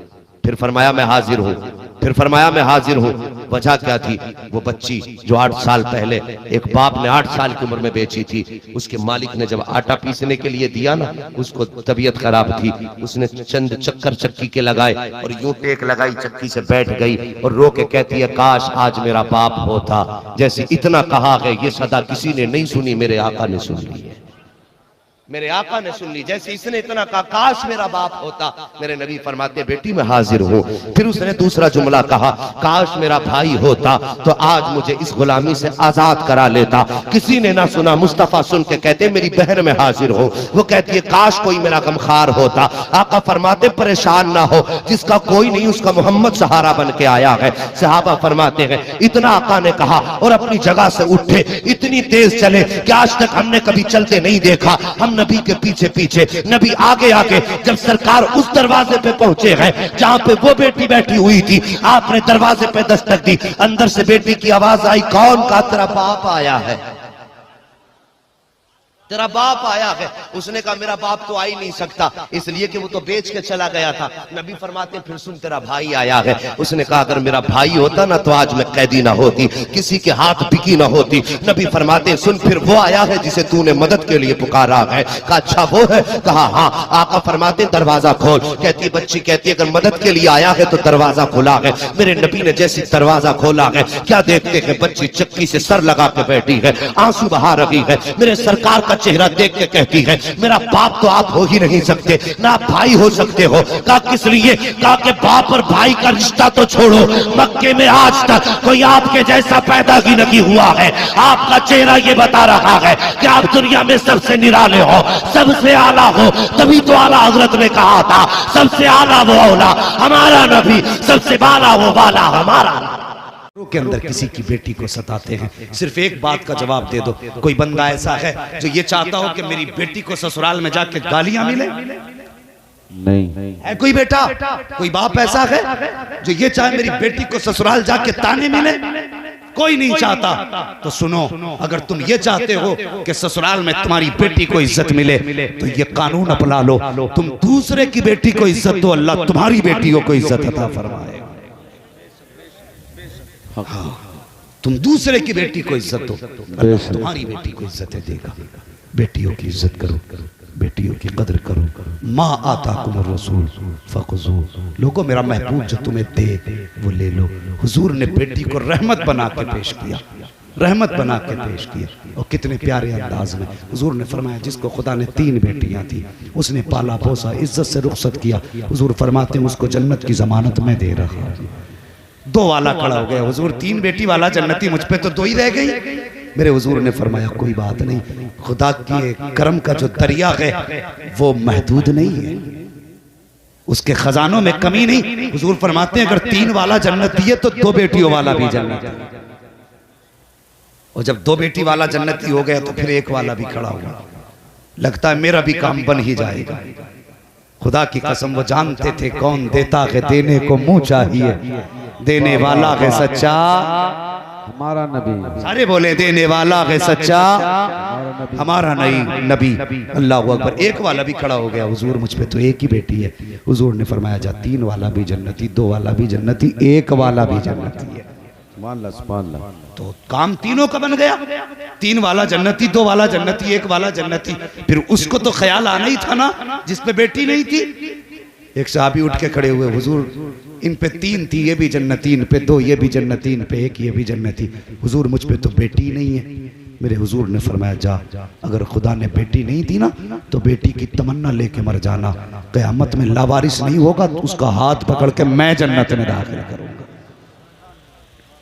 फिर फरमाया मैं हाजिर हूँ, फिर फरमाया मैं हाजिर हूँ। वजह क्या थी? वो बच्ची जो 8 साल पहले एक बाप ने 8 साल की उम्र में बेची थी, उसके मालिक ने जब आटा पीसने के लिए दिया ना, उसको तबीयत खराब थी, उसने चंद चक्कर चक्की के लगाए और यूं टेक लगाई, चक्की से बैठ गई और रो के कहती है काश आज मेरा बाप होता। जैसे इतना कहा है, ये सदा किसी ने नहीं सुनी, मेरे आका ने सुन ली है, मेरे आका ने सुन ली। जैसे इसने इतना कहा काश मेरा बाप होता, मेरे नबी फरमाते बेटी मैं हाजिर हूँ। फिर उसने दूसरा जुमला कहा काश मेरा भाई होता तो आज मुझे इस गुलामी से आजाद करा लेता। किसी ने ना सुना, मुस्तफा सुन के कहते मेरी बहन में हाजिर हो। वो कहती है काश कोई मेरा गमखार होता। आका फरमाते परेशान ना हो, जिसका कोई नहीं उसका मोहम्मद सहारा बन के आया है। सहाबा फरमाते हैं इतना आका ने कहा और अपनी जगह से उठे, इतनी तेज चले कि आज तक हमने कभी चलते नहीं देखा। हम नबी के पीछे पीछे, नबी आगे आगे। जब सरकार उस दरवाजे पे पहुंचे हैं जहां पे वो बेटी बैठी हुई थी, आपने दरवाजे पे दस्तक दी, अंदर से बेटी की आवाज आई कौन? का तेरा बाप आया है, तेरा बाप आया है। उसने कहा मेरा बाप तो आ ही नहीं सकता, इसलिए कि वो तो बेच के चला गया था। नबी फरमाते फिर सुन तेरा भाई आया है। उसने कहा अगर मेरा भाई होता ना तो आज मैं कैदी ना होती, किसी के हाथ बिकी ना होती। नबी फरमाते सुन फिर वो आया है जिसे तूने मदद के लिए पुकारा है। कहा अच्छा वो है? कहा हाँ। आका फरमाते दरवाजा खोल। कहती बच्ची कहती अगर मदद के लिए आया है तो दरवाजा खुला है। मेरे नबी ने जैसे दरवाजा खोला है, क्या देखते हैं बच्ची चक्की से सर लगा के बैठी है, आंसू बहा रही है। मेरे सरकार का चेहरा देख के कहती है मेरा बाप तो आप हो ही नहीं सकते, ना आप भाई हो सकते हो। कहा किस लिए? कहा कि बाप और भाई का रिश्ता तो छोड़ो, मक्के में आज तक कोई आपके जैसा पैदा ही नहीं हुआ है। आपका चेहरा ये बता रहा है कि आप दुनिया में सबसे निराले हो, सबसे आला हो। तभी तो आला हजरत ने कहा था सबसे आला वो औला हमारा नबी, सबसे बाला वो बाला हमारा के अंदर किसी की बेटी को सताते हैं। सिर्फ एक बात का जवाब दे दो, कोई बंदा ऐसा है जो ये चाहता हो कि मेरी बेटी को ससुराल में जाके गालियां मिले? नहीं है कोई बेटा, कोई बाप ऐसा है जो ये चाहे मेरी बेटी को ससुराल जाके ताने मिले? कोई नहीं चाहता। तो सुनो, अगर तुम ये चाहते हो कि ससुराल में तुम्हारी बेटी को इज्जत मिले तो ये कानून अपना लो, तुम दूसरे की बेटी को इज्जत दो, अल्लाह तुम्हारी बेटियों को इज्जत अता फरमाएगा। हाँ, तुम दूसरे की बेटी को इज्जत दो, अल्लाह तुम्हारी बेटी को इज्जत देगा। बेटियों की इज्जत करो, बेटियों की कदर करो। माँ आता कुमर रसूल फ़ख़ुज़ू, लोगों मेरा महबूब जो तुम्हें दे वो ले लो। हुजूर ने बेटी को रहमत बना के पेश किया, रहमत बना के पेश किया। और कितने प्यारे अंदाज में हुजूर ने फरमाया, जिसको खुदा ने 3 बेटियां थी उसने पाला पोसा, इज्जत से रुखसत किया। हुजूर फरमाते हैं उसको जन्नत की जमानत में दे रहा हूं। 2 वाला खड़ा हो गया, हुजूर 3 बेटी वाला जन्नती, मुझ पे तो 2 ही रह गई। मेरे हुजूर ने फरमाया कोई बात नहीं, खुदा के करम का जो दरिया है वो महदूद नहीं है, उसके खजानों में कमी नहीं। हुजूर फरमाते हैं अगर 3 वाला जन्नती है तो 2 बेटियों वाला भी जन्नती है। और जब 2 बेटी वाला जन्नती हो गया तो फिर 1 वाला भी खड़ा हुआ। लगता है मेरा भी काम बन ही जाएगा। खुदा की कसम वो जानते थे कौन देता है, देने को मुंह चाहिए, देने वाला है सच्चा हमारा नबी। सारे बोले देने वाला है सच्चा हमारा नहीं नबी। अल्लाह अकबर। 1 वाला भी खड़ा हो गया, हुजूर मुझ पे तो 1 ही बेटी है। हुजूर ने फरमाया जा 3 वाला भी जन्नती, 2 वाला भी जन्नती, 1 वाला भी जन्नती है। तो काम तीनों का बन गया, 3 वाला जन्नती, 2 वाला जन्नती, 1 वाला जन्नती। फिर उसको तो ख्याल आना ही था ना जिसपे बेटी नहीं थी। एक सहाबी उठ के खड़े हुए, हुजूर इन पे 3 थी, ये भी जन्नती, इन पे 2 ये भी जन्नती, इन पे 1 ये भी जन्नती। हुजूर मुझ पे तो बेटी नहीं है। मेरे हुजूर ने फरमाया जा, अगर खुदा ने बेटी नहीं दी ना तो बेटी की तमन्ना लेके मर जाना, क़यामत में लावारिस नहीं होगा तो उसका हाथ पकड़ के मैं जन्नत में दाखिल करूंगा।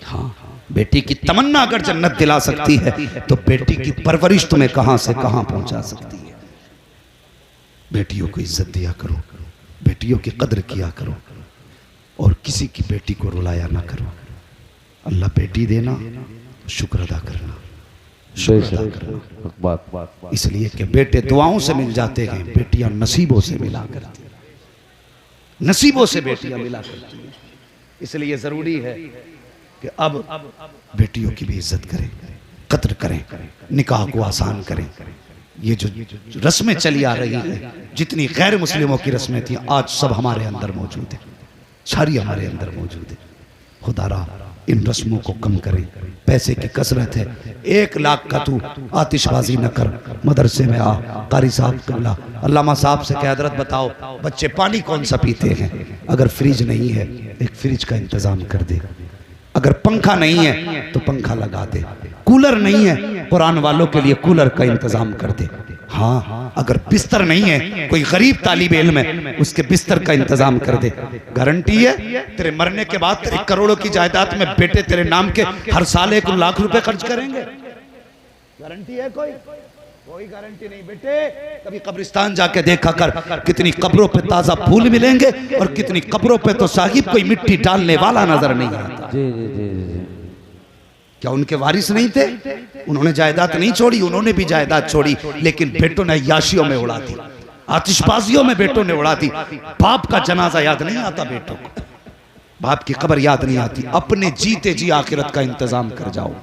हाँ, बेटी की तमन्ना अगर जन्नत दिला सकती है तो बेटी की परवरिश तुम्हें कहां से कहां पहुंचा सकती है। बेटियों को इज्जत दिया करो, बेटियों की कदर किया करो और किसी की बेटी को रुलाया ना करो। अल्लाह बेटी देना शुक्र अदा करना, शुक्र अदा करना। इसलिए कि बेटे दुआओं से मिल जाते हैं, बेटियां नसीबों से मिला करती हैं, नसीबों से बेटियां मिला करती हैं। इसलिए जरूरी है कि अब बेटियों की भी इज्जत करें, कदर करें, निकाह को आसान करें। ये जो रस्में चली आ रही हैं, जितनी गैर मुस्लिमों की रस्में थी आज सब हमारे अंदर मौजूद है, सारी हमारे अंदर मौजूद है। खुदारा इन रस्मों को कम करें। पैसे की कसरत है, 1 लाख का तू आतिशबाजी न कर, मदरसे में आ। कारी साहब कबला अल्लामा साहब से कह हजरत बताओ बच्चे पानी कौन सा पीते हैं, अगर फ्रिज नहीं है एक फ्रिज का इंतजाम कर दे, अगर पंखा नहीं है तो पंखा लगा दे, कूलर नहीं है कुरान वालों के लिए कूलर का इंतजाम कर दे। हाँ, अगर बिस्तर नहीं है कोई गरीब तालिब इल्म है उसके बिस्तर का इंतजाम कर दे। गारंटी है तेरे मरने के बाद तेरे करोड़ों की जायदाद में बेटे तेरे नाम के हर साल 1 लाख रुपए खर्च करेंगे। गारंटी है कोई? कोई गारंटी नहीं बेटे। कभी कब्रिस्तान जाके देखा कर, कितनी कब्रों पे ताजा फूल मिलेंगे और कितनी कब्रों पे तो साहिब कोई मिट्टी डालने वाला नजर नहीं आता। क्या उनके वारिस नहीं थे? उन्होंने जायदाद नहीं छोड़ी, उन्होंने भी जायदाद छोड़ी, लेकिन बेटों ने याशियों में उड़ा दी, आतिशबाजियों में बेटों ने उड़ा दी। बाप का जनाजा याद नहीं आता बेटों को, बाप की कब्र याद नहीं आती। अपने जीते जी आखिरत का इंतजाम कर जाओ।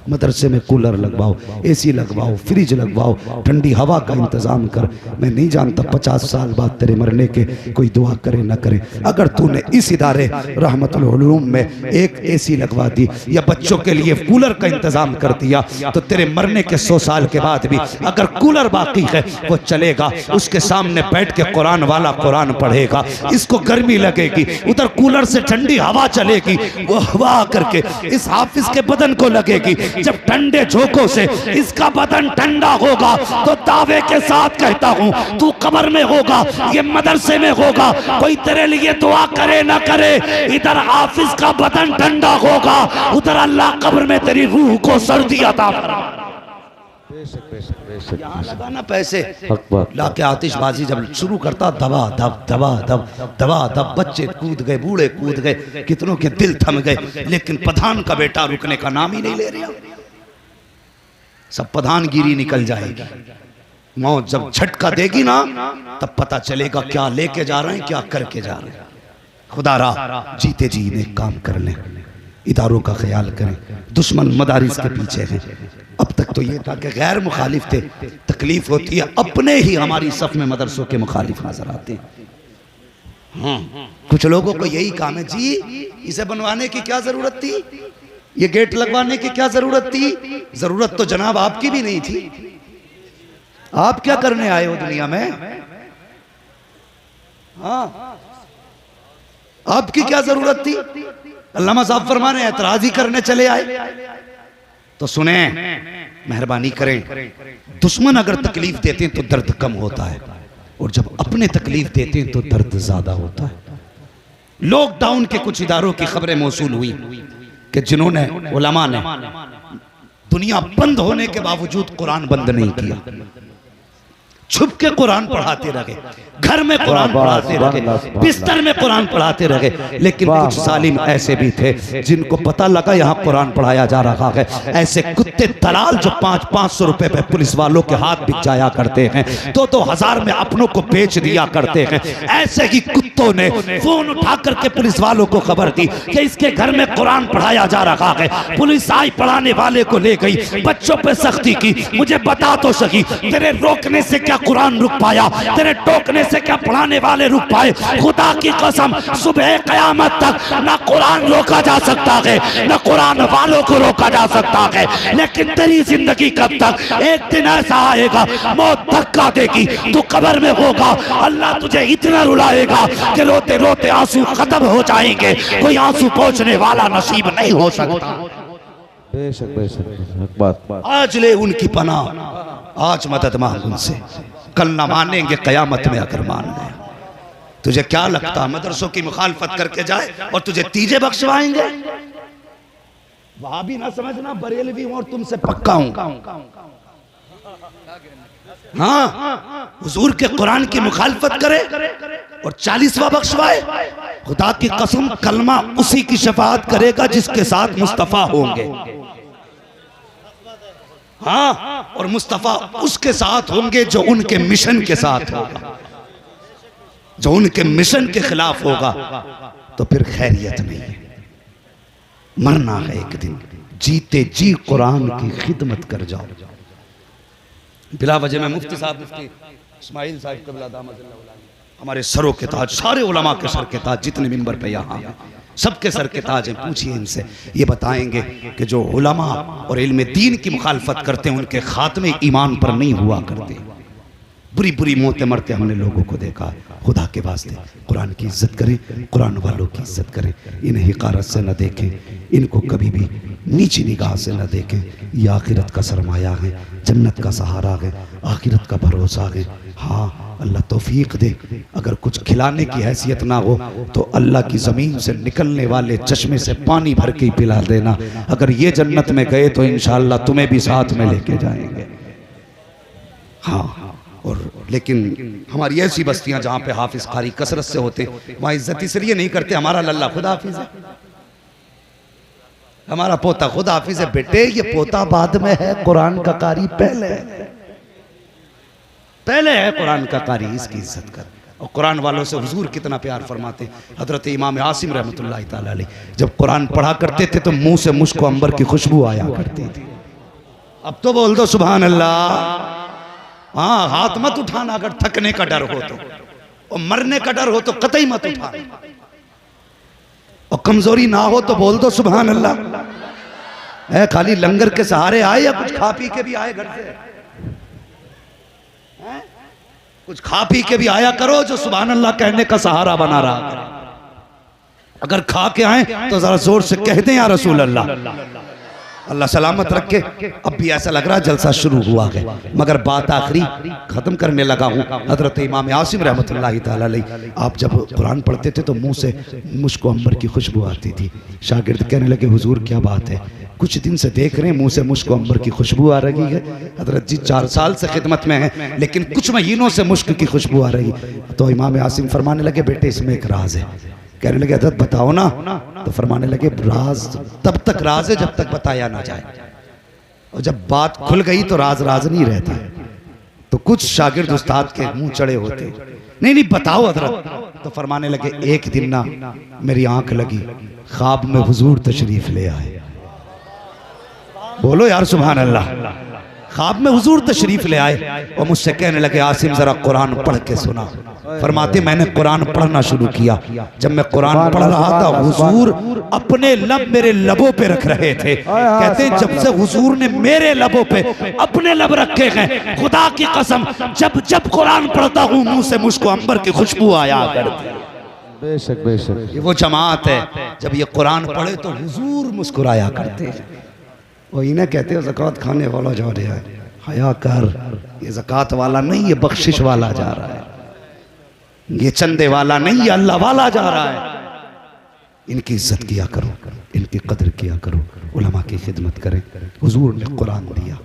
मदरसे में कूलर लगवाओ, एसी लगवाओ, फ्रिज लगवाओ, ठंडी हवा का इंतजाम कर। मैं नहीं जानता 50 साल बाद तेरे मरने के कोई दुआ करे ना करे। अगर तूने इस इदारे रहमतुल उलूम में एक एसी लगवा दी या बच्चों के लिए कूलर का इंतजाम कर दिया तो तेरे मरने के 100 साल के बाद भी अगर कूलर बाकी है वो चलेगा। उसके सामने बैठ के कुरान वाला कुरान पढ़ेगा, इसको गर्मी लगेगी, उधर कूलर से ठंडी हवा चलेगी, वो हवा करके इस हाफिज के बदन को लगेगी। जब ठंडे झोंकों से इसका बदन ठंडा होगा तो दावे के साथ कहता हूं तू कब्र में होगा, ये मदरसे में होगा, कोई तेरे लिए दुआ करे ना करे, इधर हाफिज का बदन ठंडा होगा, उधर अल्लाह कब्र में तेरी रूह को सर्दी अता फरमाएगा। यहाँ लगाना पैसे, लाके आतिशबाजी जब शुरू करता दबा दब दबा दब दबा दब, बच्चे कूद गए, बूढ़े कूद गए, कितनों के दिल थम गए, लेकिन प्रधान का बेटा रुकने का नाम ही नहीं ले रहा। सब प्रधानगिरी निकल जाएगी। मौत जब झटका देगी ना तब पता चलेगा क्या लेके जा रहे हैं, क्या करके जा रहे हैं। खुदारा जीते जी ने काम कर लें, इदारों का ख्याल करें। दुश्मन मदारिस के पीछे हैं। अब तक तो ये था कि गैर मुखालिफ थे, तकलीफ होती है अपने ही हमारी सफ में मदरसों के मुखालिफ नजर आते हैं। हाँ, कुछ लोगों को यही काम है, जी इसे बनवाने की क्या जरूरत थी, ये गेट लगवाने की क्या जरूरत थी, जरूरत तो जनाब आपकी भी नहीं थी। आप क्या करने आए हो दुनिया में? हाँ, आपकी क्या जरूरत थी? अल्लामा साहब फरमाने ऐतराज ही करने चले आए। तो सुने, मेहरबानी करें, दुश्मन अगर तकलीफ देते हैं तो दर्द कम होता है, और जब अपने तकलीफ देते हैं तो दर्द ज्यादा होता है। लॉकडाउन के कुछ इदारों की खबरें मौसूल हुई कि जिन्होंने, उलमा ने, दुनिया बंद होने के बावजूद कुरान बंद नहीं किया, छुप के कुरान पढ़ाते रहे, घर में कुरान पढ़ाते रहे, बिस्तर में कुरान पढ़ाते रहे। लेकिन कुछ जालिम ऐसे भी थे जिनको पता लगा यहाँ कुरान पढ़ाया जा रहा है, ऐसे कुत्ते दलाल जो 500-500 रुपए पे पुलिस वालों के हाथ बिक जाया करते हैं, 2-2 में अपनों को बेच दिया करते हैं, ऐसे ही कुत्तों ने फोन उठा करके पुलिस वालों को खबर दी कि इसके घर में कुरान पढ़ाया जा रहा है। पुलिस आई, पढ़ाने वाले को ले गई, बच्चों पे सख्ती की। मुझे बता तो सही, तेरे रोकने से क्या कुरान रुक पाया? तेरे टोकने से क्या पढ़ाने वाले रुक पाए? खुदा की कसम, सुबह कयामत तक ना कुरान रोका जा सकता है, ना कुरान वालों को रोका जा सकता है। लेकिन तेरी जिंदगी कब तक? एक दिन ऐसा आएगा, मौत धक्का देगी, तू कब्र में होगा, अल्लाह तुझे इतना रुलाएगा कि रोते रोते आंसू खत्म हो जाएंगे, कोई आंसू पहुंचने वाला नसीब नहीं हो सकता। बेशक बेशक बात। आज ले उनकी पनाह, आज मदद मांग उनसे, कल ना मानेंगे कयामत में अगर मान ले। तुझे क्या लगता मदरसों की मुखालफत करके जाए और तुझे तीजे बख्शवाएंगे? वहां भी ना समझना बरेलवी हूं और तुमसे पक्का हूं। हाँ, हुजूर के कुरान की मुखालफत करे और 40वां बख्शवाए, खुदा की कसम कलमा उसी की शफाअत करेगा जिसके साथ मुस्तफा होंगे। हाँ, और मुस्तफा उसके साथ होंगे जो उनके मिशन के साथ होगा। जो उनके मिशन के खिलाफ होगा तो फिर खैरियत नहीं है। मरना है एक दिन, जीते जी कुरान की खिदमत कर जाओ। बिला वजह में मुफ्ती साहब, मुफ्ती इस्माइल साहब क़िबला दामद हमारे सरों के ताज, सारे उलमा के सर के ताज, जितने मिंबर पे यहाँ हैं सबके सर के ताज हैं। पूछिए इनसे, ये बताएंगे कि जो उलमा और इल्म दीन की मुखालफत करते हैं उनके खात्मे ईमान पर नहीं हुआ करते। बुरी बुरी मौतें मरते हमने लोगों को देखा। खुदा के वास्ते कुरान की इज्जत करें, कुरान वालों की इज्जत करें, इन्हें हिकारत से न देखें, इनको कभी भी नीची निगाह से न देखें। ये आखिरत का सरमाया है, जन्नत का सहारा है, आखिरत का भरोसा है। हाँ, अल्लाह तौफीक दे, अगर कुछ खिलाने की हैसियत ना हो तो अल्लाह की ज़मीन से निकलने वाले चश्मे से पानी भर के ही पिला देना। अगर ये जन्नत में गए तो इंशाअल्लाह तुम्हें भी साथ में लेके जाएंगे। हाँ, और लेकिन हमारी ऐसी बस्तियां जहाँ पे हाफिज कारी कसरत से होते, वहाँ इज्जत इसलिए नहीं करते हमारा लल्ला खुद हाफिज है, हमारा पोता खुद हाफिज है। बेटे ये पोता बाद में है, कुरान का कारी पहले है कुरान का कारी, इसकी इज्जत कर। और कुरान वालों से हुजूर कितना प्यार फरमाते। हजरत इमाम आसिम रहमतुल्लाह ताला अलैह जब कुरान पढ़ा करते थे तो मुंह से मुश्को अंबर की खुशबू आया करती थी। अब तो बोल दो सुभान अल्लाह। हाँ, हाथ मत उठाना अगर थकने का डर हो तो, और मरने का डर हो तो कतई मत उठाना, और कमजोरी ना हो तो बोल दो सुभान अल्लाह। है खाली लंगर के सहारे आए या कुछ खा पी के भी आए घर से? कुछ खा पी के भी आया करो जो सुभान अल्लाह कहने का सहारा बना रहा है। अगर खा के आए तो जरा जोर से कह दें या रसूल अल्लाह, अल्लाह सलामत रखे। अब भी ऐसा लग रहा है जलसा शुरू हुआ है, मगर बात आखिरी खत्म करने लगा हूँ। हजरत इमाम आसिम रहमतुल्लाह ताला अलैह आप जब कुरान पढ़ते थे तो मुंह से मुश्को अंबर की खुशबू आती थी। शागिर्द कहने लगे हुजूर क्या बात है, कुछ दिन से देख रहे हैं मुंह से मुश्क अंबर की खुशबू आ रही है। हजरत जी 4 साल से खिदमत में हैं, लेकिन कुछ महीनों से मुश्क की खुशबू आ रही। तो इमाम आसिम फरमाने लगे बेटे इसमें एक राज है। कहने लगे हजरत बताओ ना। तो फरमाने लगे राज तब तक राज है जब तक बताया ना जाए, और जब बात खुल गई तो राज राज नहीं रहता। तो कुछ शागिर्द उस्ताद के मुंह चढ़े होते, नहीं बताओ हजरत। तो फरमाने लगे एक दिन ना मेरी आंख लगी, ख्वाब में हुजूर तशरीफ ले आए। बोलो यार सुभान अल्लाह। ख्वाब में हुजूर तशरीफ ले आए और मुझसे कहने लगे आसिम जरा कुरान पढ़ के सुना। फरमाते मैंने कुरान पढ़ना शुरू किया, जब मैं कुरान पढ़ रहा था हुजूर अपने लब मेरे लबों पे रख रहे थे। कहते जब से हुजूर ने मेरे लबों पे अपने लब रखे हैं, खुदा की कसम जब जब कुरान पढ़ता हूँ मुंह से मुझको अंबर की खुशबू आया करती। बेशक बेशक। ये वो जमात है जब ये कुरान पढ़े तो हुजूर मुस्कुराया करते हैं। वो इन्हें कहते हो ज़कात खाने वाला जा रहा है, हया कर, ये ज़कात वाला नहीं, ये बख्शिश वाला जा रहा है, ये चंदे वाला नहीं, ये अल्लाह वाला जा रहा है। इनकी इज्जत किया करो, इनकी कदर किया करो, उलमा की खिदमत करें। हुजूर ने कुरान दिया,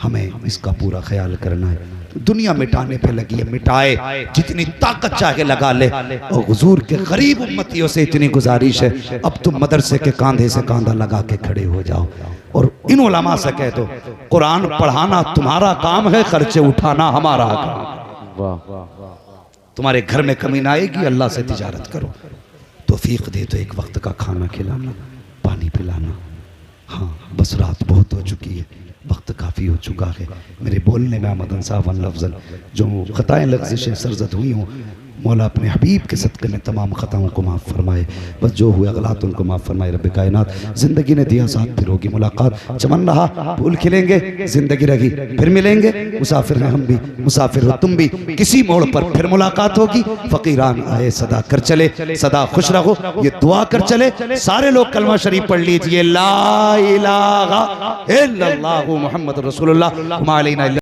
हमें इसका पूरा ख्याल करना है। दुनिया मिटाने पे लगी है, मिटाए, जितनी ताकत चाहे लगा ले। और हुजूर के गरीब उम्मतियों से इतनी गुजारिश है, अब तुम मदरसे के कांधे से कांधा लगा के खड़े हो जाओ और इन उलमा से कह दो कुरान पढ़ाना तुम्हारा काम है, खर्चे उठाना हमारा काम। वाह। तुम्हारे घर में कमी ना आएगी, अल्लाह से तिजारत करो। तौफीक दे तो एक वक्त का खाना खिलाना, पानी पिलाना। हाँ बस रात बहुत हो चुकी है, वक्त काफ़ी हो चुका है। मेरे बोलने में आमदन साहब लफ्ज़न जो ख़ताएँ लफ्ज़िशें सरजद हुई हों, मौला अपने हबीब के सदक़े में तमाम ख़ताओं को माफ़ फरमाए। बस जो हुए गलत उनको माफ़ फरमाए। रब कायनात ज़िंदगी ने दिया साथ, फिर होगी मुलाकात। चमन रहा फूल खिलेंगे, ज़िंदगी रही फिर मिलेंगे। मुसाफिर हैं हम भी, मुसाफिर हो तुम भी, किसी मोड़ पर फिर मुलाकात होगी। फ़कीरान आए सदा कर चले, सदा खुश रहो, ये दुआ कर चले। सारे लोग कलमा शरीफ पढ़ लीजिए, ला इलाहा इल्लल्लाहु मुहम्मद रसूलुल्लाह मा अलैना